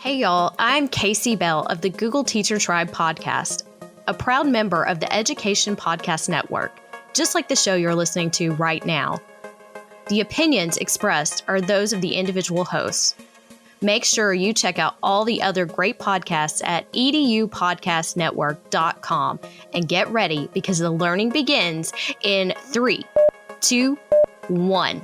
Hey y'all, I'm Casey Bell of the Google Teacher Tribe podcast, a proud member of the Education Podcast Network, just like the show you're listening to right now. The opinions expressed are those of the individual hosts. Make sure you check out all the other great podcasts at edupodcastnetwork.com and get ready because the learning begins in 3, 2, 1.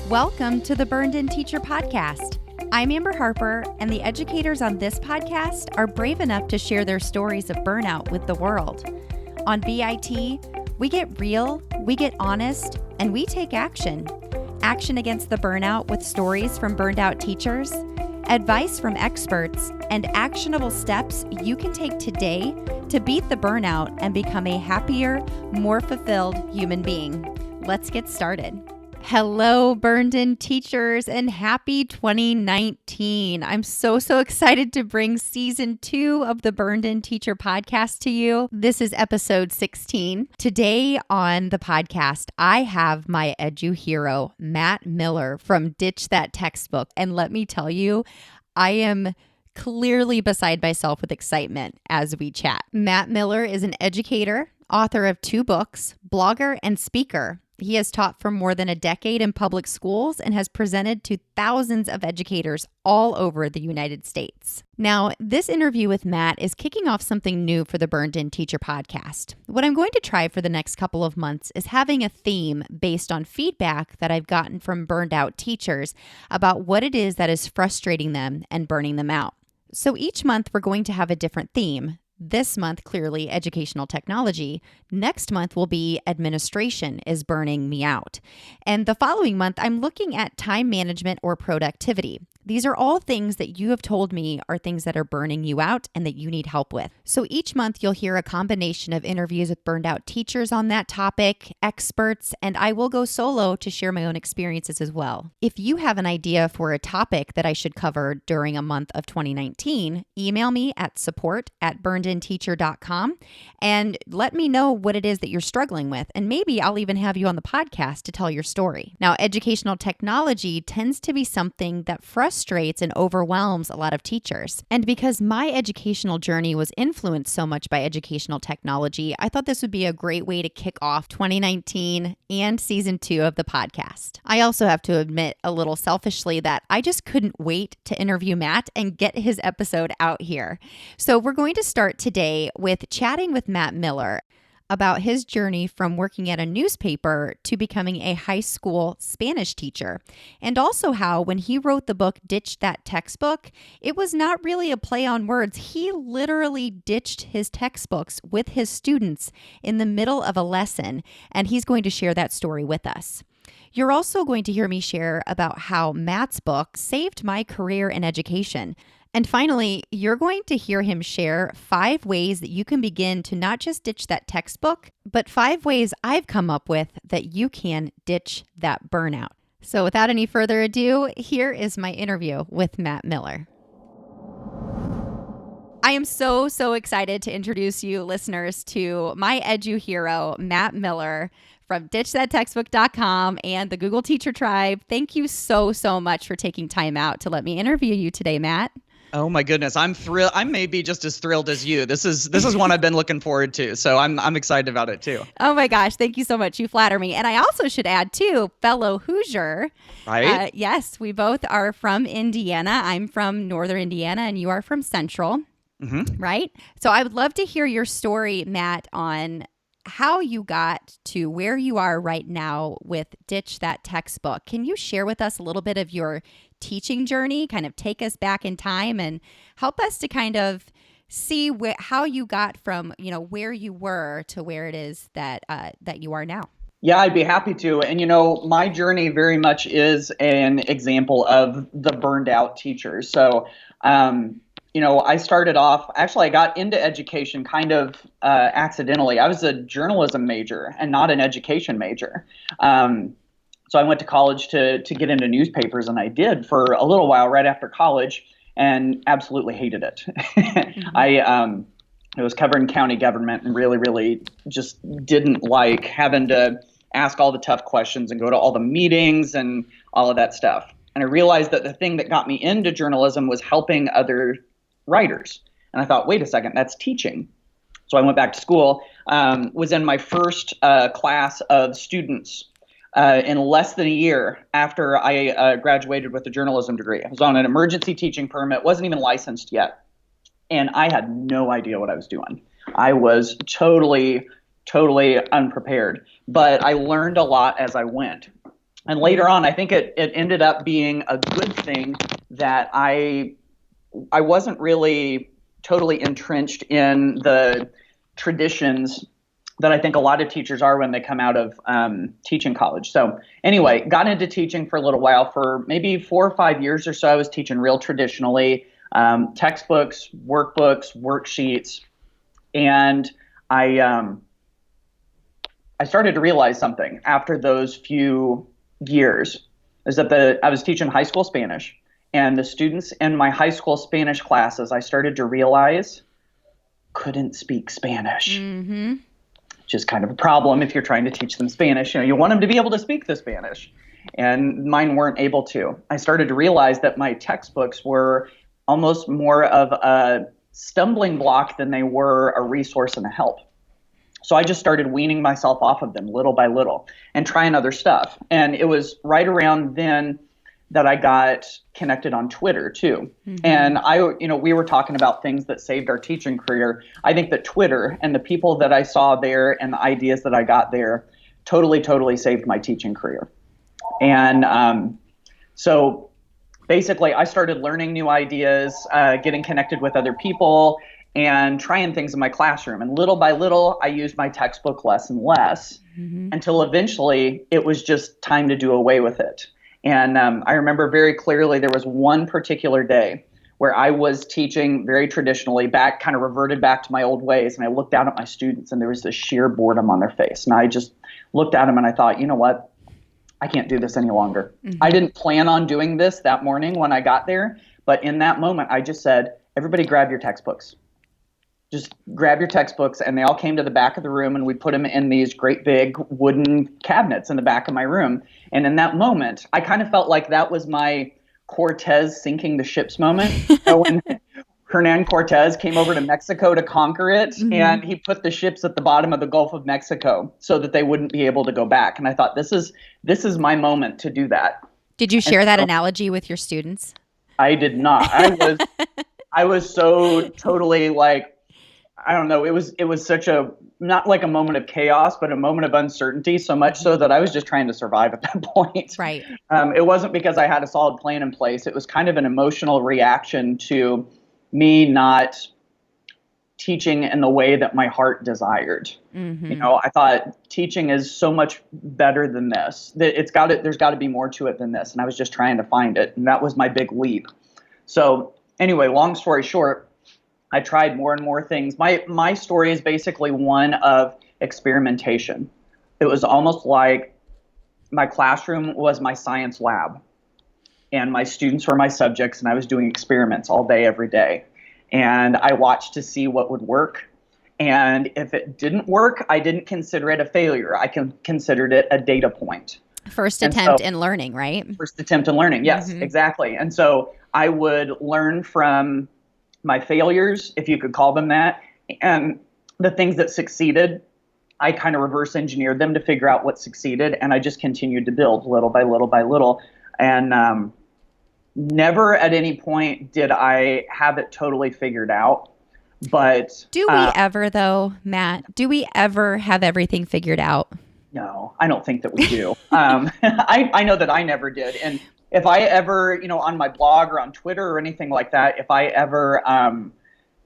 Welcome to the Burned In Teacher Podcast. I'm Amber Harper, and the educators on this podcast are brave enough to share their stories of burnout with the world. On BIT, we get real, we get honest, and we take action. Action against the burnout with stories from burned out teachers, advice from experts, and actionable steps you can take today to beat the burnout and become a happier, more fulfilled human being. Let's get started. Hello, Burned In teachers, and happy 2019. I'm so excited to bring season 2 of the Burned In Teacher podcast to you. This is episode 16. Today on the podcast, I have my edu hero, Matt Miller from Ditch That Textbook. And let me tell you, I am clearly beside myself with excitement as we chat. Matt Miller is an educator, author of 2 books, blogger, and speaker. He has taught for more than a decade in public schools and has presented to thousands of educators all over the United States. Now, this interview with Matt is kicking off something new for the Burned In Teacher podcast. What I'm going to try for the next couple of months is having a theme based on feedback that I've gotten from burned out teachers about what it is that is frustrating them and burning them out. So each month we're going to have a different theme. This month, clearly, educational technology. Next month will be administration is burning me out. And the following month, I'm looking at time management or productivity. These are all things that you have told me are things that are burning you out and that you need help with. So each month, you'll hear a combination of interviews with burned out teachers on that topic, experts, and I will go solo to share my own experiences as well. If you have an idea for a topic that I should cover during a month of 2019, email me at support@burnedinteacher.com and let me know what it is that you're struggling with. And maybe I'll even have you on the podcast to tell your story. Now, educational technology tends to be something that frustrates and overwhelms a lot of teachers. And because my educational journey was influenced so much by educational technology, I thought this would be a great way to kick off 2019 and season 2 of the podcast. I also have to admit a little selfishly that I just couldn't wait to interview Matt and get his episode out here. So we're going to start today with chatting with Matt Miller about his journey from working at a newspaper to becoming a high school Spanish teacher. And also how when he wrote the book, Ditch That Textbook, it was not really a play on words. He literally ditched his textbooks with his students in the middle of a lesson, and he's going to share that story with us. You're also going to hear me share about how Matt's book saved my career in education. And finally, you're going to hear him share 5 ways that you can begin to not just ditch that textbook, but 5 ways I've come up with that you can ditch that burnout. So without any further ado, here is my interview with Matt Miller. I am so excited to introduce you listeners to my edu hero, Matt Miller from ditchthattextbook.com and the Google Teacher Tribe. Thank you so much for taking time out to let me interview you today, Matt. Oh my goodness, I'm thrilled. I may be just as thrilled as you. This is one I've been looking forward to, so I'm excited about it too. Oh my gosh, thank you so much. You flatter me. And I also should add too, fellow Hoosier. Right? Yes, we both are from Indiana. I'm from Northern Indiana, and you are from Central. Mm-hmm. Right? So I would love to hear your story, Matt, on how you got to where you are right now with Ditch That Textbook. Can you share with us a little bit of your teaching journey, kind of take us back in time and help us to kind of see how you got from, where you were to where it is that you are now? Yeah, I'd be happy to. And, my journey very much is an example of the burned out teacher. So, I started off, actually, I got into education kind of accidentally. I was a journalism major and not an education major. So I went to college to get into newspapers, and I did for a little while right after college and absolutely hated it. Mm-hmm. I was covering county government and really just didn't like having to ask all the tough questions and go to all the meetings and all of that stuff. And I realized that the thing that got me into journalism was helping other writers. And I thought, wait a second, that's teaching. So I went back to school, was in my first class of students in less than a year after I graduated with a journalism degree. I was on an emergency teaching permit, wasn't even licensed yet. And I had no idea what I was doing. I was totally unprepared. But I learned a lot as I went. And later on, I think it ended up being a good thing that I wasn't really totally entrenched in the traditions that I think a lot of teachers are when they come out of teaching college. So anyway, got into teaching for a little while. For maybe 4 or 5 years or so, I was teaching real traditionally, textbooks, workbooks, worksheets. And I started to realize something after those few years, is that I was teaching high school Spanish, and the students in my high school Spanish classes, I started to realize couldn't speak Spanish. Mm-hmm. Which is kind of a problem if you're trying to teach them Spanish. You want them to be able to speak the Spanish, and mine weren't able to. I started to realize that my textbooks were almost more of a stumbling block than they were a resource and a help. So I just started weaning myself off of them little by little and trying other stuff. And it was right around then that I got connected on Twitter too. Mm-hmm. And we were talking about things that saved our teaching career. I think that Twitter and the people that I saw there and the ideas that I got there totally saved my teaching career. And so basically I started learning new ideas, getting connected with other people, and trying things in my classroom. And little by little, I used my textbook less and less, mm-hmm. until eventually it was just time to do away with it. And I remember very clearly there was one particular day where I was teaching very traditionally, kind of reverted back to my old ways. And I looked down at my students and there was this sheer boredom on their face. And I just looked at them and I thought, you know what? I can't do this any longer. Mm-hmm. I didn't plan on doing this that morning when I got there. But in that moment, I just said, everybody grab your textbooks. Just grab your textbooks. And they all came to the back of the room and we put them in these great big wooden cabinets in the back of my room. And in that moment, I kind of felt like that was my Cortez sinking the ships moment. When Hernan Cortez came over to Mexico to conquer it, mm-hmm. and he put the ships at the bottom of the Gulf of Mexico so that they wouldn't be able to go back. And I thought, this is my moment to do that. Did you share that analogy with your students? I did not. I was so totally like, I don't know. It was such not like a moment of chaos, but a moment of uncertainty, so much so that I was just trying to survive at that point. Right. It wasn't because I had a solid plan in place. It was kind of an emotional reaction to me not teaching in the way that my heart desired. Mm-hmm. I thought teaching is so much better than this. There's got to be more to it than this. And I was just trying to find it. And that was my big leap. So anyway, long story short, I tried more and more things. My story is basically one of experimentation. It was almost like my classroom was my science lab, and my students were my subjects, and I was doing experiments all day, every day. And I watched to see what would work. And if it didn't work, I didn't consider it a failure. I considered it a data point. First attempt in learning, right? First attempt in learning. Yes, mm-hmm. Exactly. And so I would learn from my failures, if you could call them that, and the things that succeeded, I kind of reverse engineered them to figure out what succeeded. And I just continued to build little by little by little. And never at any point did I have it totally figured out. But do we ever, though, Matt? Do we ever have everything figured out? No, I don't think that we do. I know that I never did. And if I ever, on my blog or on Twitter or anything like that, if I ever,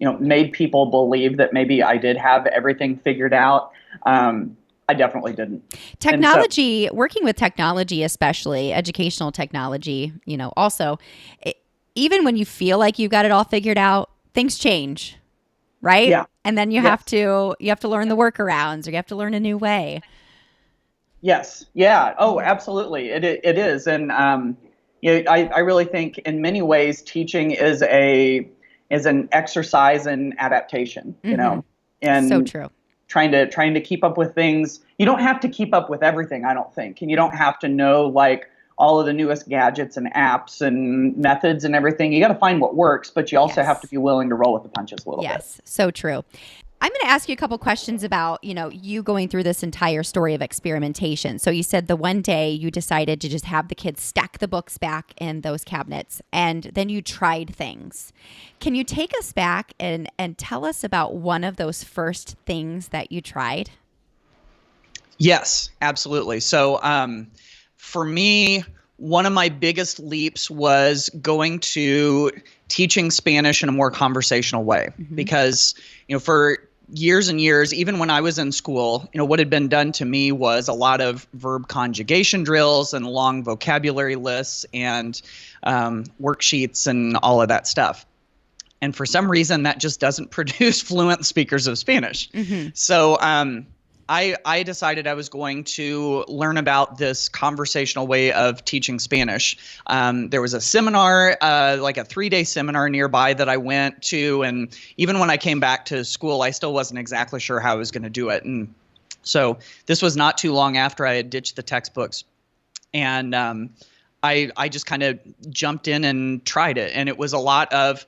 made people believe that maybe I did have everything figured out, I definitely didn't. Technology, working with technology, especially educational technology, also, even when you feel like you've got it all figured out, things change, right? Yeah. And then you have to learn the workarounds, or you have to learn a new way. Yes. Yeah. Oh, absolutely. It is. And I really think in many ways teaching is an exercise in adaptation, mm-hmm. And so true. trying to keep up with things. You don't have to keep up with everything, I don't think. And you don't have to know like all of the newest gadgets and apps and methods and everything. You got to find what works, but you also have to be willing to roll with the punches a little bit. Yes, so true. I'm going to ask you a couple questions about, you going through this entire story of experimentation. So you said the one day you decided to just have the kids stack the books back in those cabinets, and then you tried things. Can you take us back and tell us about one of those first things that you tried? Yes, absolutely. So for me, one of my biggest leaps was going to teaching Spanish in a more conversational way, because, for years and years, even when I was in school, what had been done to me was a lot of verb conjugation drills and long vocabulary lists and worksheets and all of that stuff. And for some reason, that just doesn't produce fluent speakers of Spanish. So I decided I was going to learn about this conversational way of teaching Spanish. There was a seminar, like a 3-day seminar nearby that I went to. And even when I came back to school, I still wasn't exactly sure how I was going to do it. And so this was not too long after I had ditched the textbooks. And I just kind of jumped in and tried it. And it was a lot of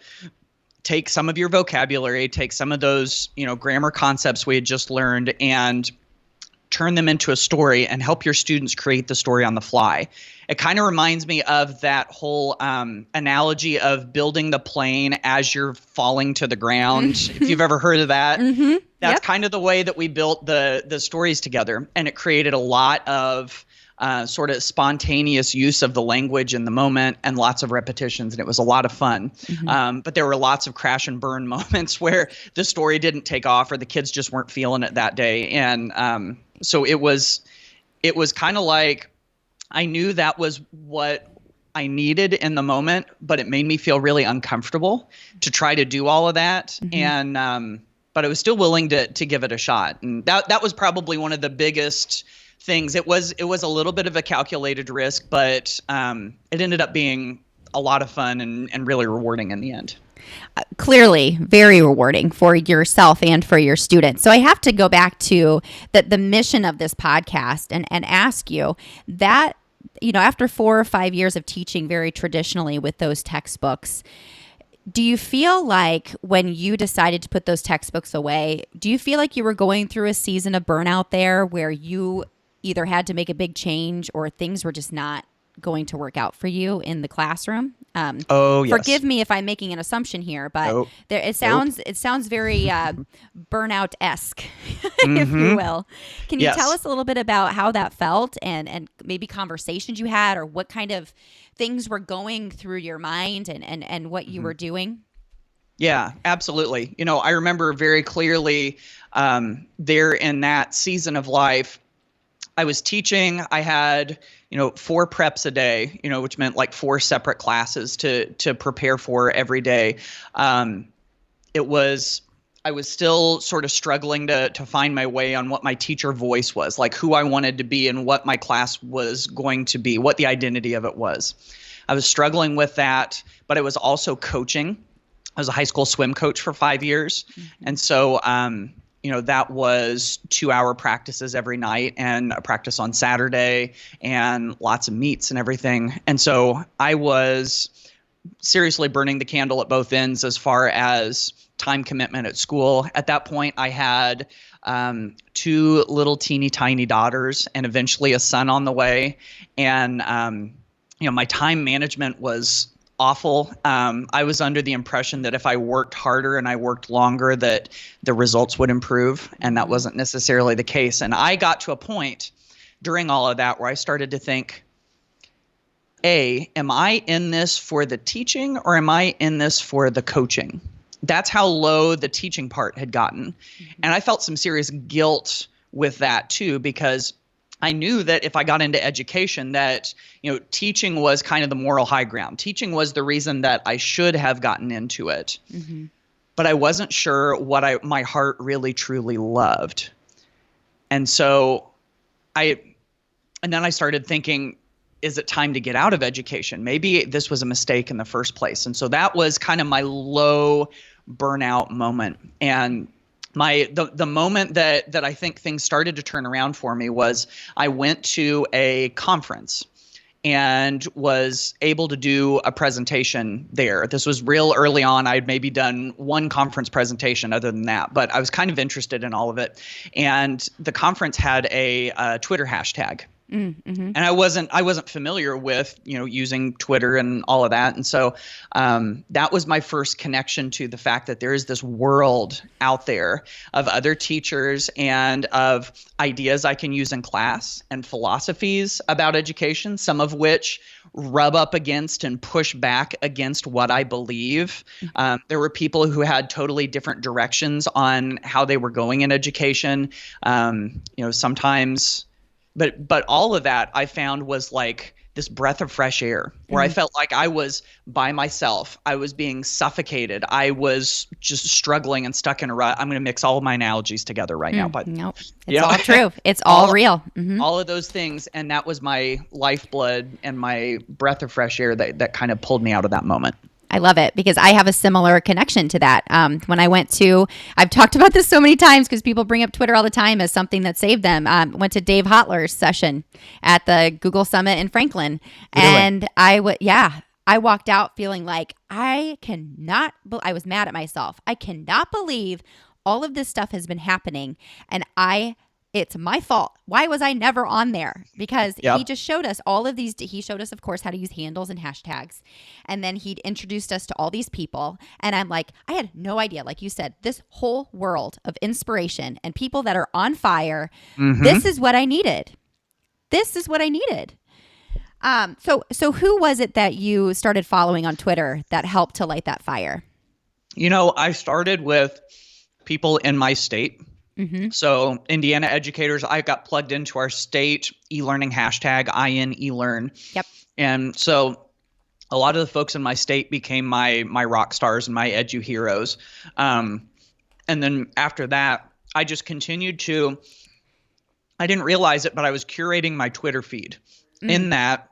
take some of your vocabulary, take some of those, grammar concepts we had just learned and turn them into a story and help your students create the story on the fly. It kind of reminds me of that whole analogy of building the plane as you're falling to the ground. If you've ever heard of that, that's kind of the way that we built the stories together. And it created a lot of sort of spontaneous use of the language in the moment and lots of repetitions. And it was a lot of fun. But there were lots of crash and burn moments where the story didn't take off or the kids just weren't feeling it that day. And so it was kind of like I knew that was what I needed in the moment, but it made me feel really uncomfortable to try to do all of that. And but I was still willing to give it a shot. And that was probably one of the biggest things. It was a little bit of a calculated risk, but it ended up being a lot of fun and really rewarding in the end. Clearly very rewarding for yourself and for your students. So I have to go back to the mission of this podcast and ask you that, after 4 or 5 years of teaching very traditionally with those textbooks, do you feel like when you decided to put those textbooks away, do you feel like you were going through a season of burnout there where you either had to make a big change or things were just not going to work out for you in the classroom? Yes. Forgive me if I'm making an assumption here, but it sounds very burnout-esque, if you will. Can you tell us a little bit about how that felt and maybe conversations you had or what kind of things were going through your mind and what you were doing? Yeah, absolutely. I remember very clearly there in that season of life, I was teaching. I had, 4 preps a day, which meant like 4 separate classes to prepare for every day. I was still sort of struggling to find my way on what my teacher voice was, like who I wanted to be and what my class was going to be, what the identity of it was. I was struggling with that, but I was also coaching. I was a high school swim coach for 5 years. And so, that was 2-hour practices every night and a practice on Saturday and lots of meets and everything. And so I was seriously burning the candle at both ends as far as time commitment at school. At that point, I had 2 little teeny tiny daughters and eventually a son on the way. And, my time management was awful. I was under the impression that if I worked harder and I worked longer, that the results would improve. And that wasn't necessarily the case. And I got to a point during all of that where I started to think, am I in this for the teaching or am I in this for the coaching? That's how low the teaching part had gotten. And I felt some serious guilt with that too, because I knew that if I got into education that, teaching was kind of the moral high ground. Teaching was the reason that I should have gotten into it. But I wasn't sure what my heart really truly loved. And so then I started thinking, is it time to get out of education? Maybe this was a mistake in the first place. And so that was kind of my low burnout moment. And the moment that I think things started to turn around for me was I went to a conference and was able to do a presentation there. This was real early on. I'd maybe done one conference presentation other than that, but I was kind of interested in all of it. And the conference had a Twitter hashtag. Mm-hmm. And I wasn't familiar with, using Twitter and all of that. And so that was my first connection to the fact that there is this world out there of other teachers and of ideas I can use in class and philosophies about education, some of which rub up against and push back against what I believe. There were people who had totally different directions on how they were going in education. Sometimes. But all of that I found was like this breath of fresh air where I felt like I was by myself. I was being suffocated. I was just struggling and stuck in a rut. I'm going to mix all of my analogies together right now. But nope. It's all true. It's all real. Mm-hmm. All of those things. And that was my lifeblood and my breath of fresh air that kind of pulled me out of that moment. I love it because I have a similar connection to that. When I I've talked about this so many times because people bring up Twitter all the time as something that saved them. Went to Dave Hotler's session at the Google Summit in Franklin. Really? And I walked out feeling like I was mad at myself. I cannot believe all of this stuff has been happening. And it's my fault. Why was I never on there? Because he just showed us all of these. He showed us, of course, how to use handles and hashtags. And then he'd introduced us to all these people. And I'm like, I had no idea. Like you said, this whole world of inspiration and people that are on fire. Mm-hmm. This is what I needed. So who was it that you started following on Twitter that helped to light that fire? I started with people in my state. Mm-hmm. So Indiana educators, I got plugged into our state e-learning hashtag, INELearn. Yep. And so a lot of the folks in my state became my rock stars and my edu heroes. And then after that, I just continued I didn't realize it, but I was curating my Twitter feed in that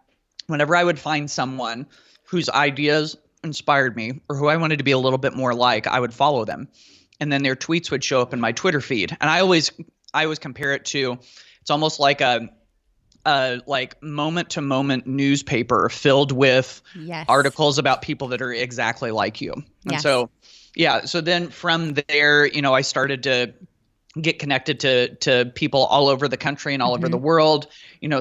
whenever I would find someone whose ideas inspired me or who I wanted to be a little bit more like, I would follow them. And then their tweets would show up in my Twitter feed. And I always compare it to, it's almost like a moment to moment newspaper filled with articles about people that are exactly like you. And so then from there, I started to get connected to people all over the country and all over the world,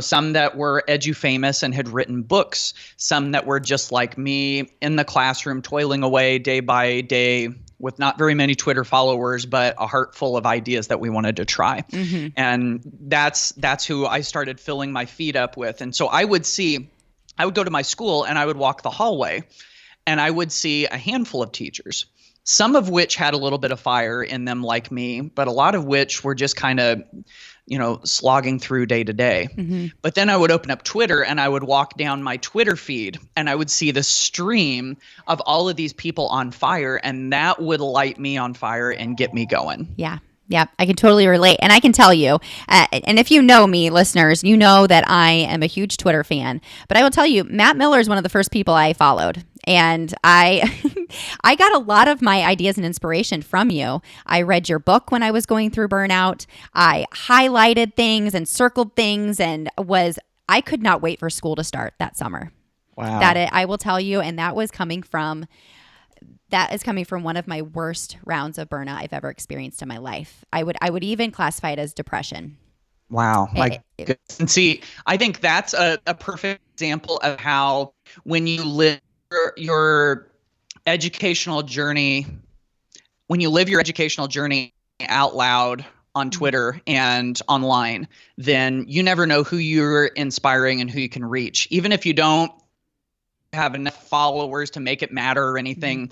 some that were edu-famous and had written books, some that were just like me in the classroom, toiling away day by day with not very many Twitter followers, but a heart full of ideas that we wanted to try. Mm-hmm. And that's who I started filling my feed up with. And so I would go to my school and I would walk the hallway and I would see a handful of teachers, some of which had a little bit of fire in them like me, but a lot of which were just kind of, slogging through day to day. Mm-hmm. But then I would open up Twitter and I would walk down my Twitter feed and I would see the stream of all of these people on fire, and that would light me on fire and get me going. Yeah. Yeah, I can totally relate. And I can tell you, and if you know me, listeners, you know that I am a huge Twitter fan. But I will tell you, Matt Miller is one of the first people I followed. And I got a lot of my ideas and inspiration from you. I read your book when I was going through burnout. I highlighted things and circled things and I could not wait for school to start that summer. Wow. I will tell you, and that is coming from one of my worst rounds of burnout I've ever experienced in my life. I would even classify it as depression. Wow. And see, I think that's a perfect example of how when you live your educational journey, out loud on Twitter and online, then you never know who you're inspiring and who you can reach. Even if you don't have enough followers to make it matter or anything,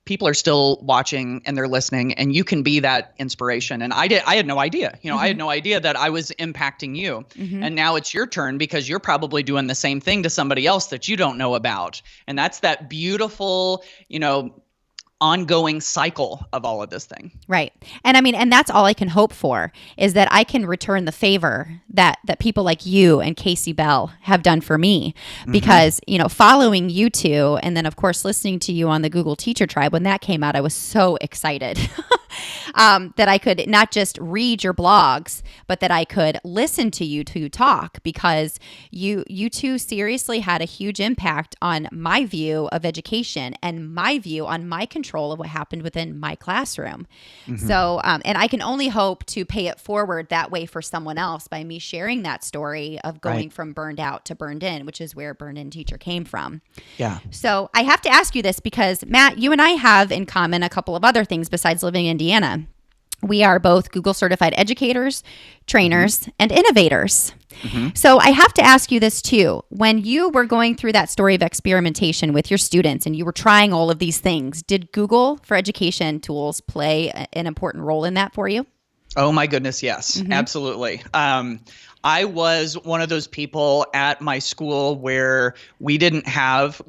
people are still watching and they're listening, and you can be that inspiration. And I had no idea, I had no idea that I was impacting you. Mm-hmm. And now it's your turn because you're probably doing the same thing to somebody else that you don't know about. And that's that beautiful, ongoing cycle of all of this thing. Right. And I mean, and that's all I can hope for, is that I can return the favor that people like you and Casey Bell have done for me. Because, following you two, and then of course listening to you on the Google Teacher Tribe, when that came out, I was so excited that I could not just read your blogs, but that I could listen to you two talk, because you two seriously had a huge impact on my view of education and my view on my control of what happened within my classroom. So, and I can only hope to pay it forward that way for someone else by me sharing that story of going from burned out to burned in, which is where Burned In Teacher came from. Yeah. So I have to ask you this because, Matt, you and I have in common a couple of other things besides living in Indiana. We are both Google certified educators, trainers, and innovators. So I have to ask you this too. When you were going through that story of experimentation with your students and you were trying all of these things, did Google for Education tools play an important role in that for you? Oh my goodness, yes, absolutely. I was one of those people at my school where we didn't have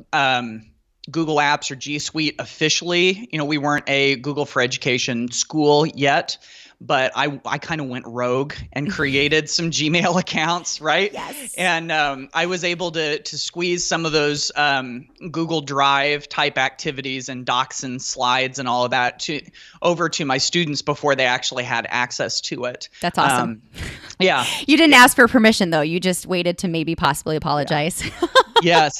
Google Apps or G Suite officially. We weren't a Google for Education school yet, but I kind of went rogue and created some Gmail accounts, right? Yes. And I was able to squeeze some of those Google Drive type activities and docs and slides and all of that over to my students before they actually had access to it. That's awesome. Yeah. You didn't ask for permission though. You just waited to maybe possibly apologize. Yes,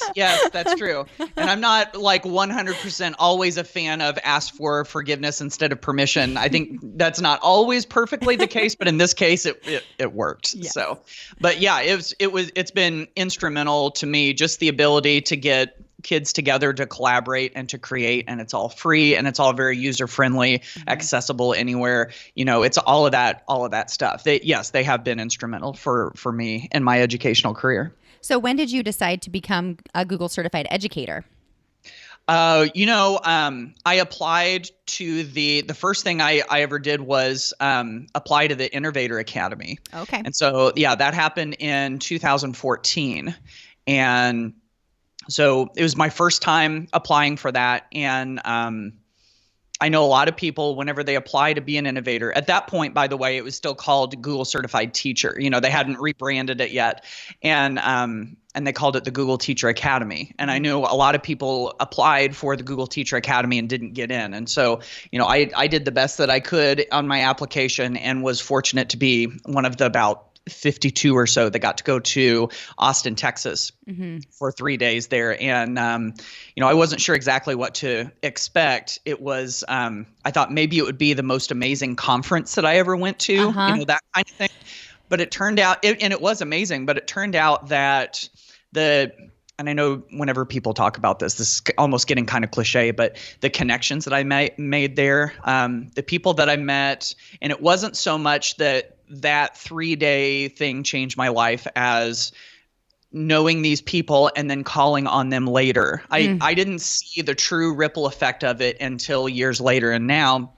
that's true. And I'm not like 100% always a fan of ask for forgiveness instead of permission. I think that's not always perfectly the case, but in this case it worked. Yes. So, but yeah, it's been instrumental to me, just the ability to get kids together to collaborate and to create, and it's all free and it's all very user friendly, accessible anywhere. It's all of that stuff. They have been instrumental for me in my educational career. So when did you decide to become a Google certified educator? I applied to the first thing I ever did was apply to the Innovator Academy. Okay. And so, that happened in 2014. And so it was my first time applying for that. And I know a lot of people, whenever they apply to be an innovator, at that point, by the way, it was still called Google Certified Teacher. They hadn't rebranded it yet. And they called it the Google Teacher Academy. And I knew a lot of people applied for the Google Teacher Academy and didn't get in. And so, I did the best that I could on my application and was fortunate to be one of the about 52 or so that got to go to Austin, Texas for 3 days there. And, I wasn't sure exactly what to expect. It was, I thought maybe it would be the most amazing conference that I ever went to, that kind of thing. But it turned out, and it was amazing, but it turned out that and I know whenever people talk about this is almost getting kind of cliche, but the connections that I made there, the people that I met, and it wasn't so much that 3-day thing changed my life as knowing these people and then calling on them later. I didn't see the true ripple effect of it until years later. And now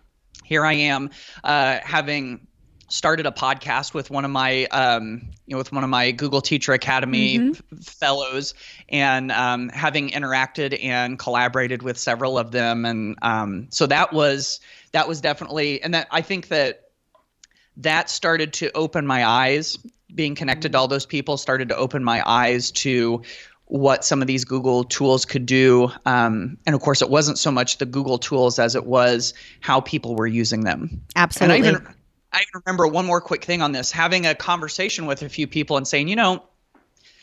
here I am, having started a podcast with one of my Google Teacher Academy fellows, and having interacted and collaborated with several of them. And so that was definitely, and that I think that started to open my eyes. Being connected to all those people started to open my eyes to what some of these Google tools could do. And of course, it wasn't so much the Google tools as it was how people were using them. Absolutely. And I even remember one more quick thing on this, having a conversation with a few people and saying,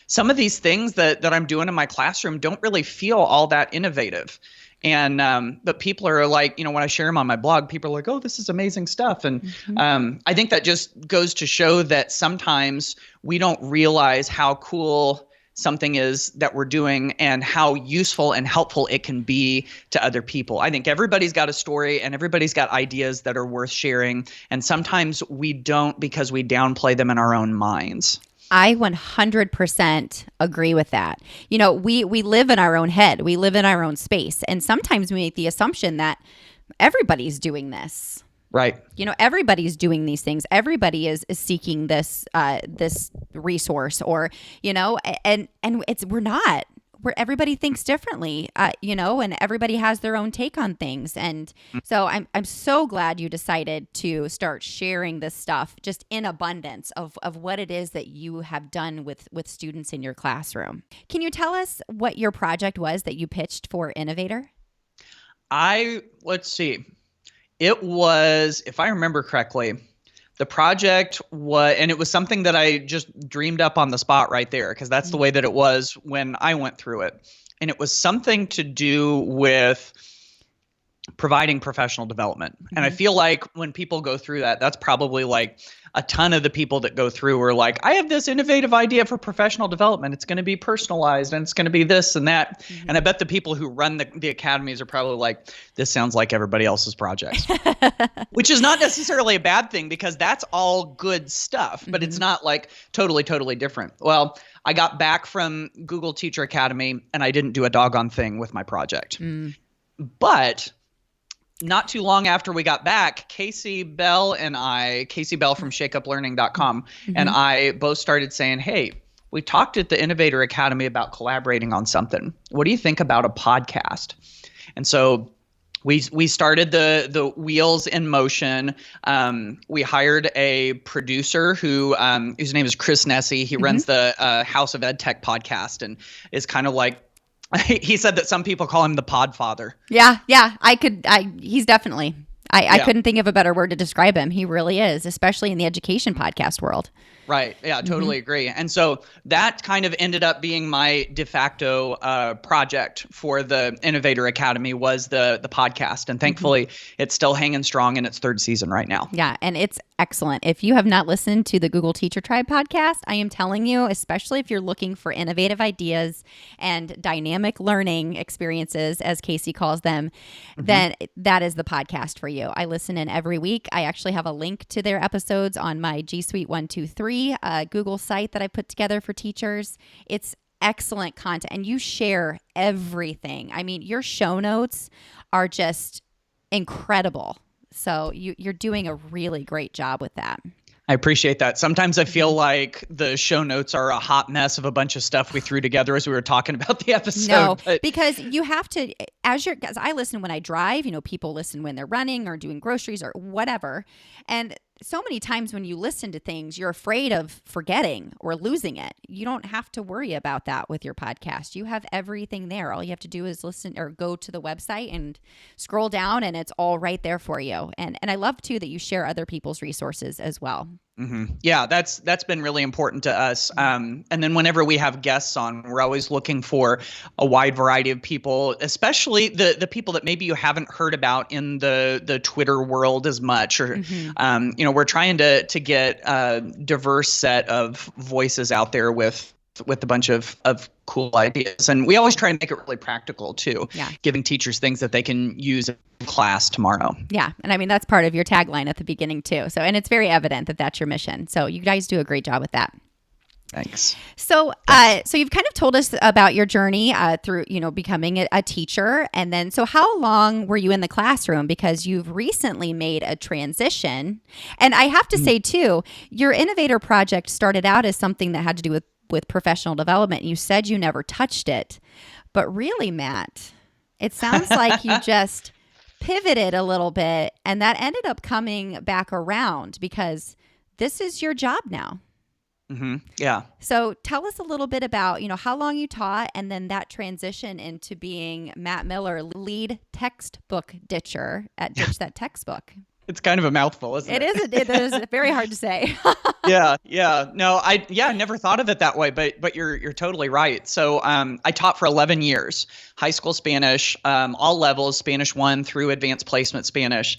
some of these things that I'm doing in my classroom don't really feel all that innovative. And but people are like, when I share them on my blog, people are like, oh, this is amazing stuff. And I think that just goes to show that sometimes we don't realize how cool something is that we're doing and how useful and helpful it can be to other people. I think everybody's got a story and everybody's got ideas that are worth sharing. And sometimes we don't, because we downplay them in our own minds. I 100% agree with that. We live in our own head. We live in our own space. And sometimes we make the assumption that everybody's doing this. Right. Everybody's doing these things. Everybody is seeking this resource, or, and we're not. where everybody thinks differently, and everybody has their own take on things. And so I'm so glad you decided to start sharing this stuff just in abundance of what it is that you have done with students in your classroom. Can you tell us what your project was that you pitched for Innovator? Let's see. It was, if I remember correctly, the project and it was something that I just dreamed up on the spot right there, because that's the way that it was when I went through it. And it was something to do with providing professional development. And I feel like when people go through that, that's probably like a ton of the people that go through are like, I have this innovative idea for professional development. It's going to be personalized and it's going to be this and that. And I bet the people who run the academies are probably like, this sounds like everybody else's projects, which is not necessarily a bad thing, because that's all good stuff, but it's not like totally, totally different. Well, I got back from Google Teacher Academy and I didn't do a doggone thing with my project. But not too long after we got back, Casey Bell from shakeuplearning.com, and I both started saying, hey, we talked at the Innovator Academy about collaborating on something. What do you think about a podcast? And so we started the wheels in motion. We hired a producer whose name is Chris Nesi. He runs the House of EdTech podcast and is kind of like, he said that some people call him the Podfather. Yeah. He's definitely, I couldn't think of a better word to describe him. He really is, especially in the education podcast world. Right. Yeah, totally agree. And so that kind of ended up being my de facto project for the Innovator Academy, was the podcast. And thankfully, it's still hanging strong in its third season right now. Yeah, and it's excellent. If you have not listened to the Google Teacher Tribe podcast, I am telling you, especially if you're looking for innovative ideas and dynamic learning experiences, as Casey calls them, then that is the podcast for you. I listen in every week. I actually have a link to their episodes on my G Suite 123 Google site that I put together for teachers. It's excellent content, and you share everything. I mean, your show notes are just incredible. So you're doing a really great job with that. I appreciate that. Sometimes I feel like the show notes are a hot mess of a bunch of stuff we threw together as we were talking about the episode. No, because you have to, as I listen when I drive, people listen when they're running or doing groceries or whatever. And so many times when you listen to things, you're afraid of forgetting or losing it. You don't have to worry about that with your podcast. You have everything there. All you have to do is listen or go to the website and scroll down, and it's all right there for you. And I love too that you share other people's resources as well. Yeah, that's been really important to us. And then whenever we have guests on, we're always looking for a wide variety of people, especially the people that maybe you haven't heard about in the Twitter world as much, or we're trying to get a diverse set of voices out there with a bunch of cool ideas. And we always try and make it really practical too, giving teachers things that they can use in class tomorrow. Yeah. And I mean, that's part of your tagline at the beginning too. So, and it's very evident that that's your mission. So you guys do a great job with that. Thanks. So, so you've kind of told us about your journey through, becoming a teacher. And then, so how long were you in the classroom? Because you've recently made a transition. And I have to say too, your Innovator project started out as something that had to do with professional development. You said you never touched it, but really, Matt, it sounds like you just pivoted a little bit, and that ended up coming back around because this is your job now. Yeah. So tell us a little bit about, how long you taught, and then that transition into being Matt Miller, lead textbook ditcher at Ditch That Textbook. It's kind of a mouthful, isn't it? It is very hard to say. Yeah. No, I never thought of it that way, but you're totally right. So I taught for 11 years, high school Spanish, all levels, Spanish 1 through advanced placement Spanish,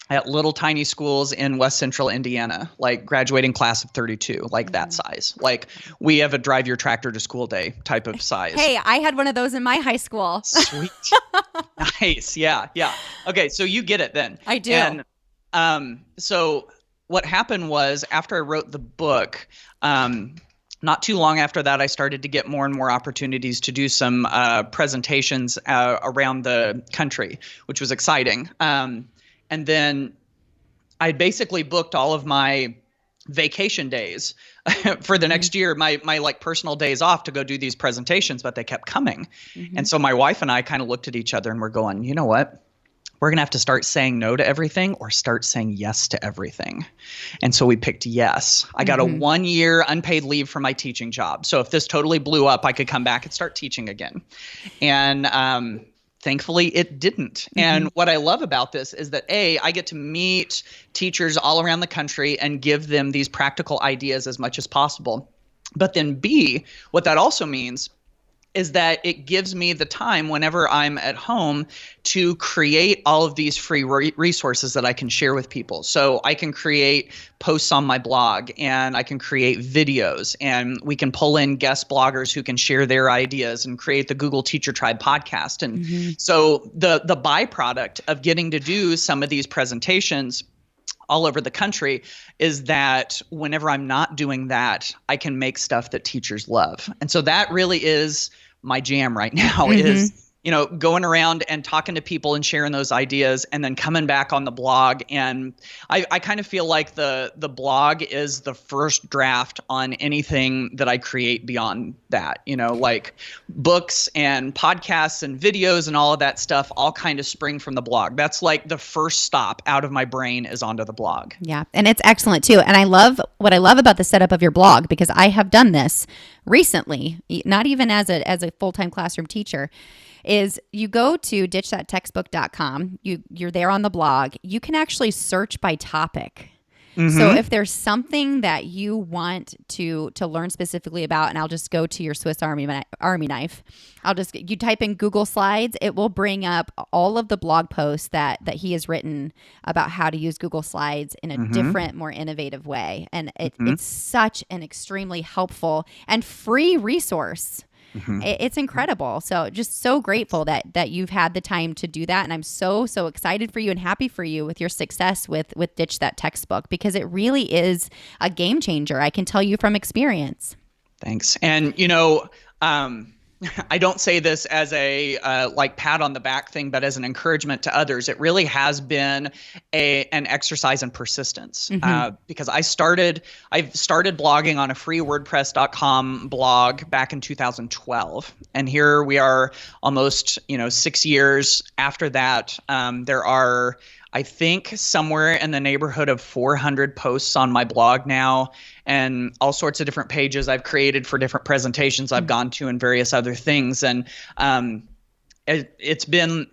at little tiny schools in West Central Indiana, like graduating class of 32, like that size. Like we have a drive your tractor to school day type of size. Hey, I had one of those in my high school. Sweet. Nice. Yeah. Okay. So you get it then. I do. And so what happened was, after I wrote the book, not too long after that, I started to get more and more opportunities to do some presentations around the country, which was exciting. And then I basically booked all of my vacation days for the next year, my like personal days off to go do these presentations, but they kept coming. And so my wife and I kind of looked at each other and we're going, you know what? We're going to have to start saying no to everything or start saying yes to everything. And so we picked yes. I got a 1 year unpaid leave from my teaching job. So if this totally blew up, I could come back and start teaching again. And thankfully, it didn't. And what I love about this is that A, I get to meet teachers all around the country and give them these practical ideas as much as possible. But then B, what that also means is that it gives me the time whenever I'm at home to create all of these free resources that I can share with people. So I can create posts on my blog and I can create videos and we can pull in guest bloggers who can share their ideas and create the Google Teacher Tribe podcast. And so the byproduct of getting to do some of these presentations all over the country is that whenever I'm not doing that, I can make stuff that teachers love. And so that really is my jam right now is, going around and talking to people and sharing those ideas and then coming back on the blog. And I kind of feel like the blog is the first draft on anything that I create beyond that, like books and podcasts and videos and all of that stuff all kind of spring from the blog. That's like the first stop out of my brain is onto the blog. Yeah. And it's excellent too. And what I love about the setup of your blog, because I have done this recently, not even as a full-time classroom teacher, is you go to ditchthattextbook.com. You're there on the blog. You can actually search by topic. So if there's something that you want to learn specifically about, and I'll just go to your Swiss Army knife, you type in Google Slides, it will bring up all of the blog posts that he has written about how to use Google Slides in a different, more innovative way. And it's such an extremely helpful and free resource. It's incredible. So just so grateful that you've had the time to do that. And I'm so excited for you and happy for you with your success with Ditch That Textbook, because it really is a game changer. I can tell you from experience. Thanks. And, I don't say this as a pat on the back thing, but as an encouragement to others. It really has been an exercise in persistence because I started blogging on a free WordPress.com blog back in 2012, and here we are almost 6 years after that. There are, I think, somewhere in the neighborhood of 400 posts on my blog now, and all sorts of different pages I've created for different presentations I've gone to and various other things. And it's been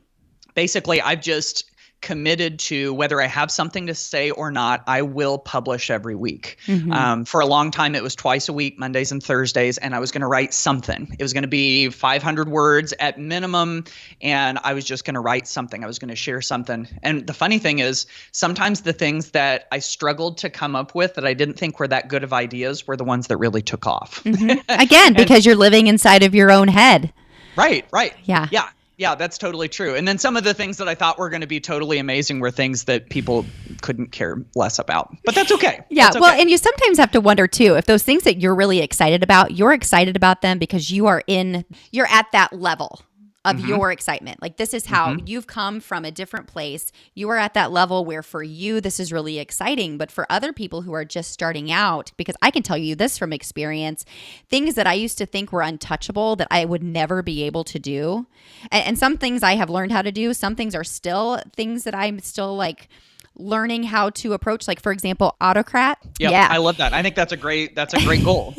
basically, I've just committed to, whether I have something to say or not, I will publish every week. For a long time, it was twice a week, Mondays and Thursdays, and I was going to write something. It was going to be 500 words at minimum, and I was just going to write something. I was going to share something. And the funny thing is, sometimes the things that I struggled to come up with that I didn't think were that good of ideas were the ones that really took off. Again, because you're living inside of your own head. Right. Yeah. Yeah, that's totally true. And then some of the things that I thought were going to be totally amazing were things that people couldn't care less about. But that's okay. Yeah. That's okay. Well, and you sometimes have to wonder too, if those things that you're really excited about, you're excited about them because you're at that level of your excitement. Like, this is how you've come from a different place. You are at that level where for you, this is really exciting. But for other people who are just starting out, because I can tell you this from experience, things that I used to think were untouchable that I would never be able to do. And some things I have learned how to do. Some things are still things that I'm still like learning how to approach, like, for example, autocrat. Yep, yeah, I love that. I think that's a great goal.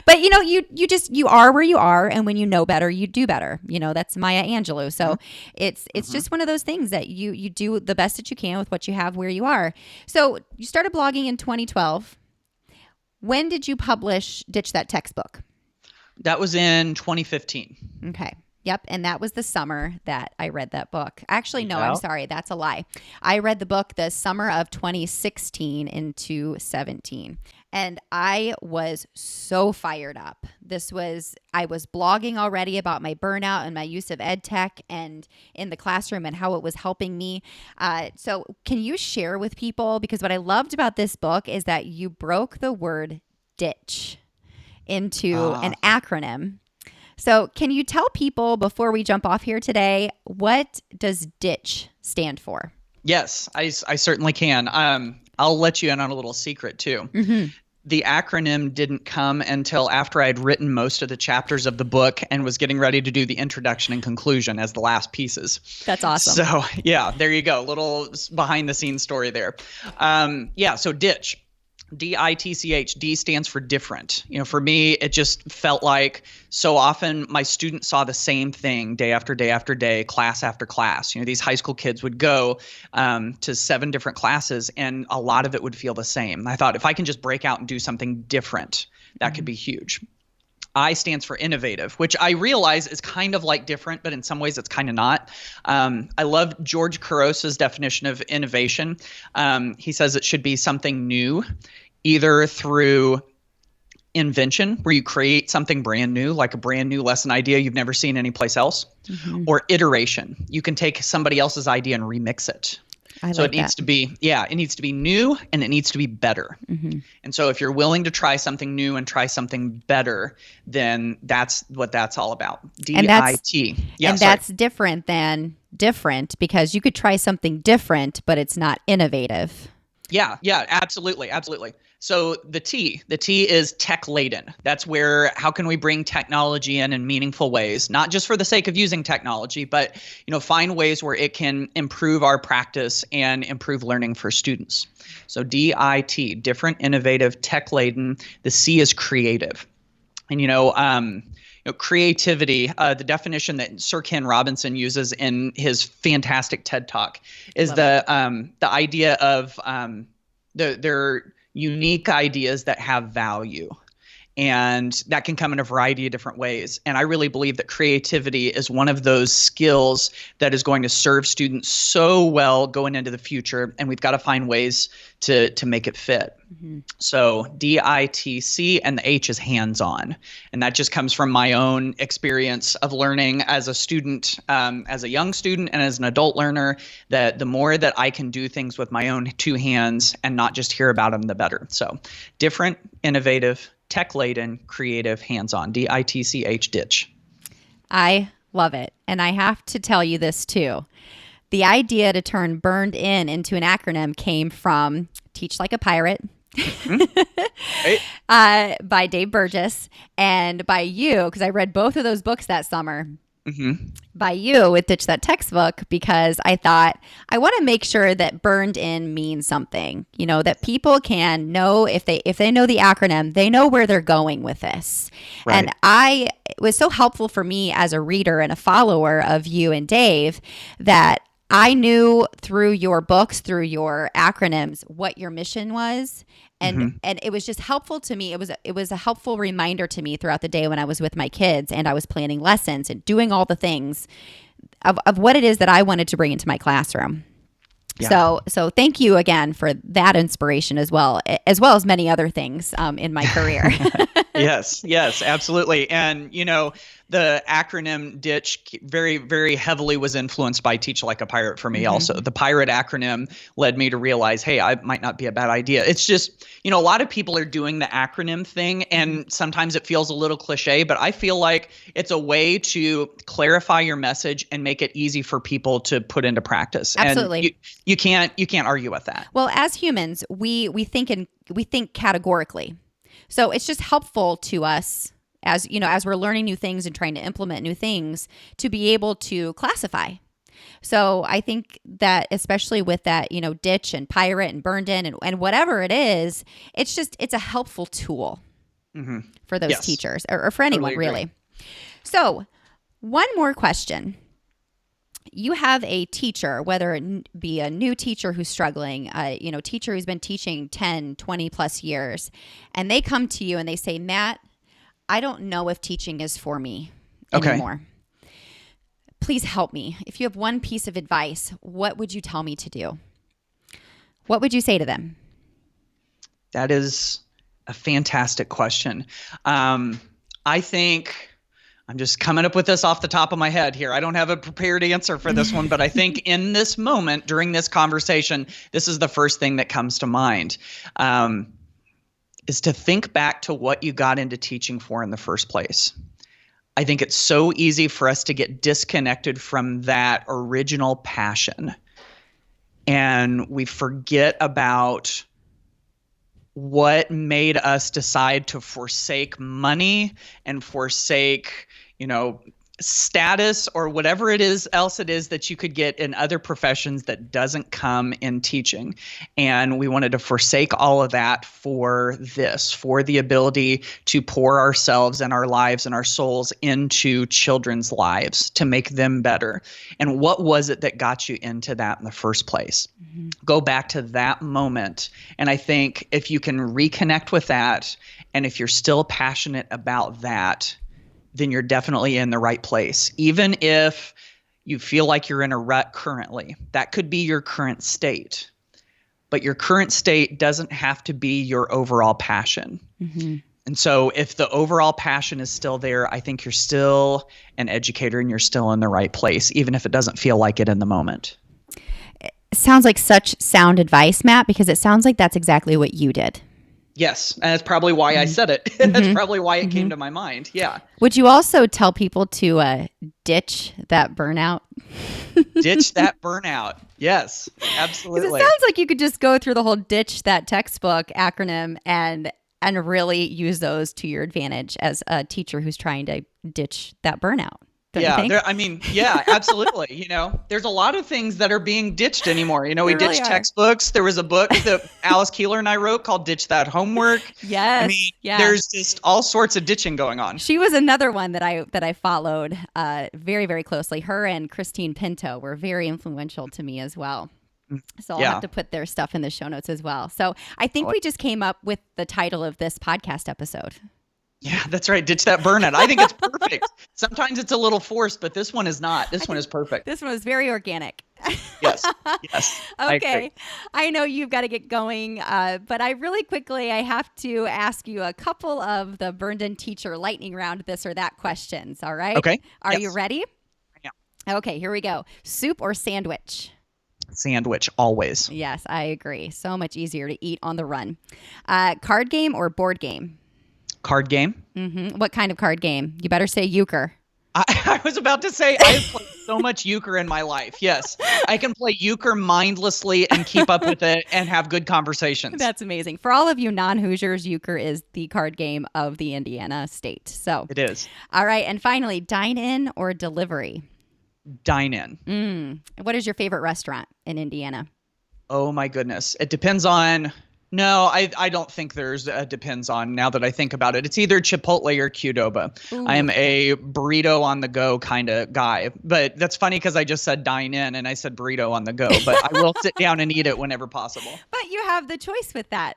But you are where you are, and when you know better, you do better. That's Maya Angelou. So it's just one of those things that you do the best that you can with what you have where you are. So you started blogging in 2012. When did you publish Ditch That Textbook? That was in 2015. Okay. Yep. And that was the summer that I read that book. Actually, no, I'm sorry. That's a lie. I read the book the summer of 2016 into 17. And I was so fired up. I was blogging already about my burnout and my use of ed tech and in the classroom and how it was helping me. So can you share with people, because what I loved about this book is that you broke the word ditch into an acronym. So can you tell people before we jump off here today, what does DITCH stand for? Yes, I certainly can. I'll let you in on a little secret too. The acronym didn't come until after I had written most of the chapters of the book and was getting ready to do the introduction and conclusion as the last pieces. That's awesome. So yeah, there you go. Little behind the scenes story there. So DITCH. DITCH. D stands for different. For me, it just felt like so often my students saw the same thing day after day after day, class after class. These high school kids would go to 7 different classes and a lot of it would feel the same. I thought if I can just break out and do something different, that could be huge. I stands for innovative, which I realize is kind of like different, but in some ways it's kind of not. I love George Couros' definition of innovation. He says it should be something new, either through invention, where you create something brand new, like a brand new lesson idea you've never seen anyplace else, or iteration. You can take somebody else's idea and remix it. It needs to be new and it needs to be better. And so if you're willing to try something new and try something better, then that's what that's all about. DIT. That's different than different, because you could try something different, but it's not innovative. Yeah, absolutely. So the T is tech laden. That's where, how can we bring technology in meaningful ways, not just for the sake of using technology, but find ways where it can improve our practice and improve learning for students. So DIT, different, innovative, tech laden. The C is creative. And creativity, the definition that Sir Ken Robinson uses in his fantastic TED Talk is the idea of they're unique ideas that have value. And that can come in a variety of different ways. And I really believe that creativity is one of those skills that is going to serve students so well going into the future. And we've got to find ways to make it fit. So DITC, and the H is hands-on. And that just comes from my own experience of learning as a student, as a young student and as an adult learner, that the more that I can do things with my own 2 hands and not just hear about them, the better. So different, innovative, tech-laden, creative, hands-on. DITCH, ditch. I love it. And I have to tell you this too. The idea to turn burned in into an acronym came from Teach Like a Pirate by Dave Burgess, and by you, because I read both of those books that summer. By you with Ditch That Textbook, because I thought I want to make sure that burned in means something, that people can know if they know the acronym, they know where they're going with this. Right. And it was so helpful for me as a reader and a follower of you and Dave that I knew through your books, through your acronyms, what your mission was. And it was just helpful to me. It was a helpful reminder to me throughout the day when I was with my kids and I was planning lessons and doing all the things of what it is that I wanted to bring into my classroom. Yeah. So thank you again for that inspiration as well as many other things in my career. Yes, absolutely. And, the acronym DITCH very, very heavily was influenced by Teach Like a Pirate for me also. The pirate acronym led me to realize, hey, I might not be a bad idea. It's just, a lot of people are doing the acronym thing and sometimes it feels a little cliche, but I feel like it's a way to clarify your message and make it easy for people to put into practice. Absolutely. And you can't argue with that. Well, as humans, we think categorically. So it's just helpful to us as we're learning new things and trying to implement new things to be able to classify. So I think that especially with that, ditch and pirate and burned in and whatever it is, it's a helpful tool for those teachers or for anyone really. So one more question. You have a teacher, whether it be a new teacher who's struggling, teacher who's been teaching 10, 20 plus years, and they come to you and they say, Matt, I don't know if teaching is for me anymore. Please help me. If you have one piece of advice, what would you tell me to do? What would you say to them? That is a fantastic question. I think I'm just coming up with this off the top of my head here. I don't have a prepared answer for this one, but I think in this moment, during this conversation, this is the first thing that comes to mind, is to think back to what you got into teaching for in the first place. I think it's so easy for us to get disconnected from that original passion. And we forget about what made us decide to forsake money and forsake, status or whatever else it is that you could get in other professions that doesn't come in teaching. And we wanted to forsake all of that for the ability to pour ourselves and our lives and our souls into children's lives to make them better. And what was it that got you into that in the first place? Mm-hmm. Go back to that moment. And I think if you can reconnect with that, and if you're still passionate about that, then you're definitely in the right place. Even if you feel like you're in a rut currently, that could be your current state. But your current state doesn't have to be your overall passion. Mm-hmm. And so if the overall passion is still there, I think you're still an educator and you're still in the right place, even if it doesn't feel like it in the moment. It sounds like such sound advice, Matt, because it sounds like that's exactly what you did. Yes, and that's probably why I said it. Mm-hmm. That's probably why it came to my mind. Yeah. Would you also tell people to ditch that burnout? Ditch that burnout. Yes, absolutely. It sounds like you could just go through the whole ditch that textbook acronym and really use those to your advantage as a teacher who's trying to ditch that burnout. Yeah, absolutely. There's a lot of things that are being ditched anymore. We really ditched textbooks. There was a book that Alice Keeler and I wrote called Ditch That Homework. Yes. There's just all sorts of ditching going on. She was another one that I followed very, very closely. Her and Christine Pinto were very influential to me as well. So I'll have to put their stuff in the show notes as well. So I think we just came up with the title of this podcast episode. Yeah, that's right. Ditch that burnout. I think it's perfect. Sometimes it's a little forced, but this one is not. This one is perfect. This one is very organic. Yes. Okay. I know you've got to get going, but I have to ask you a couple of the Burned In Teacher lightning round this or that questions. All right. Okay. Are you ready? Yeah. Okay, here we go. Soup or sandwich? Sandwich, always. Yes, I agree. So much easier to eat on the run. Card game or board game? Card game. Mm-hmm. What kind of card game? You better say euchre. I was about to say I've played so much euchre in my life. Yes, I can play euchre mindlessly and keep up with it and have good conversations. That's amazing. For all of you non-Hoosiers, euchre is the card game of the Indiana state. So it is. All right, and finally, dine in or delivery? Dine in. What is your favorite restaurant in Indiana? Oh my goodness, it depends on. No, I don't think there's depends on now that I think about it. It's either Chipotle or Qdoba. Ooh. I am a burrito on the go kind of guy. But that's funny because I just said dine in and I said burrito on the go. But I will sit down and eat it whenever possible. But you have the choice with that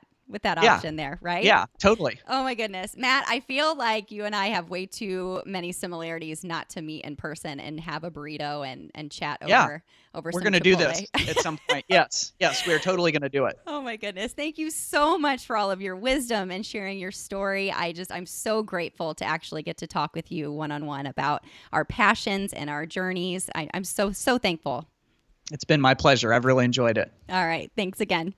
option there, right? Yeah, totally. Oh my goodness. Matt, I feel like you and I have way too many similarities not to meet in person and have a burrito and chat over We're going to do this at some point. Yes, we are totally going to do it. Oh my goodness. Thank you so much for all of your wisdom and sharing your story. I'm so grateful to actually get to talk with you one-on-one about our passions and our journeys. I'm so thankful. It's been my pleasure. I've really enjoyed it. All right. Thanks again.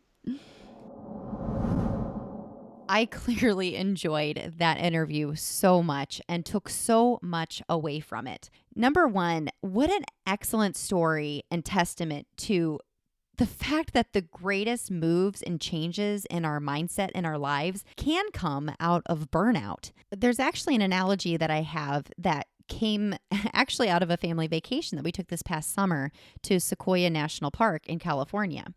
I clearly enjoyed that interview so much and took so much away from it. Number one, what an excellent story and testament to the fact that the greatest moves and changes in our mindset in our lives can come out of burnout. There's actually an analogy that I have that came actually out of a family vacation that we took this past summer to Sequoia National Park in California.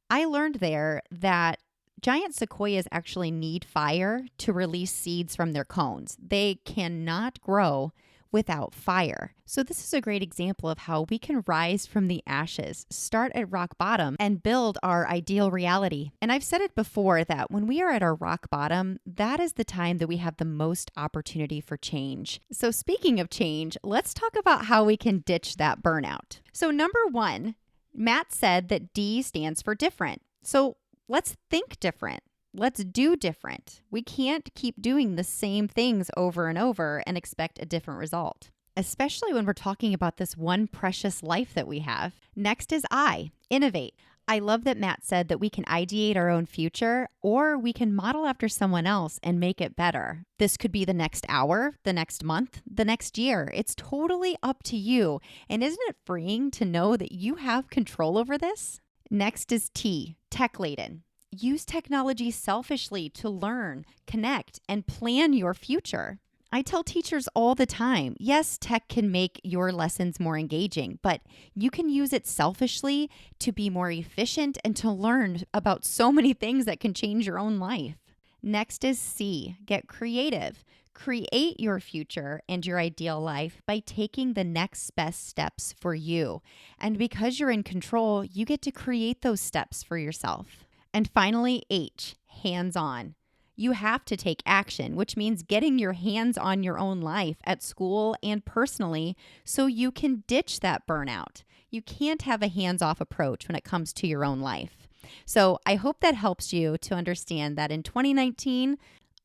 I learned there that giant sequoias actually need fire to release seeds from their cones. They cannot grow without fire. So this is a great example of how we can rise from the ashes, start at rock bottom, and build our ideal reality. And I've said it before that when we are at our rock bottom, that is the time that we have the most opportunity for change. So speaking of change, let's talk about how we can ditch that burnout. So number one, Matt said that D stands for different. So let's think different. Let's do different. We can't keep doing the same things over and over and expect a different result, especially when we're talking about this one precious life that we have. Next is I, innovate. I love that Matt said that we can ideate our own future or we can model after someone else and make it better. This could be the next hour, the next month, the next year. It's totally up to you. And isn't it freeing to know that you have control over this? Next is T, tech laden. Use technology selfishly to learn, connect, and plan your future. I tell teachers all the time, yes, tech can make your lessons more engaging, but you can use it selfishly to be more efficient and to learn about so many things that can change your own life. Next is C, get creative. Create your future and your ideal life by taking the next best steps for you. And because you're in control, you get to create those steps for yourself. And finally, H, hands-on. You have to take action, which means getting your hands on your own life at school and personally so you can ditch that burnout. You can't have a hands-off approach when it comes to your own life. So I hope that helps you to understand that in 2019,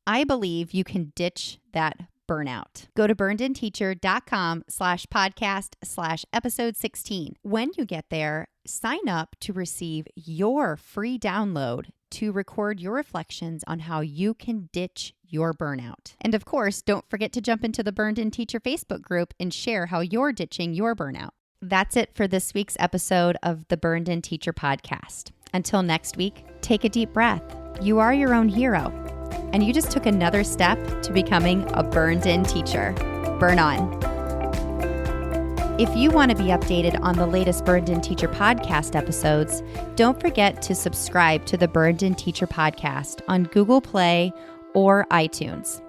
I believe you can ditch that burnout. Go to burnedinteacher.com/podcast/episode 16. When you get there, sign up to receive your free download to record your reflections on how you can ditch your burnout. And of course, don't forget to jump into the Burned In Teacher Facebook group and share how you're ditching your burnout. That's it for this week's episode of the Burned In Teacher podcast. Until next week, take a deep breath. You are your own hero, and you just took another step to becoming a burned in teacher. Burn on. If you want to be updated on the latest Burned In Teacher podcast episodes, don't forget to subscribe to the Burned In Teacher podcast on Google Play or iTunes.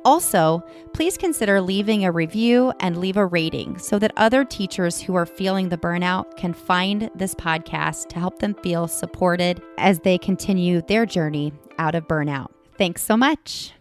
Also, please consider leaving a review and leave a rating so that other teachers who are feeling the burnout can find this podcast to help them feel supported as they continue their journey out of burnout. Thanks so much.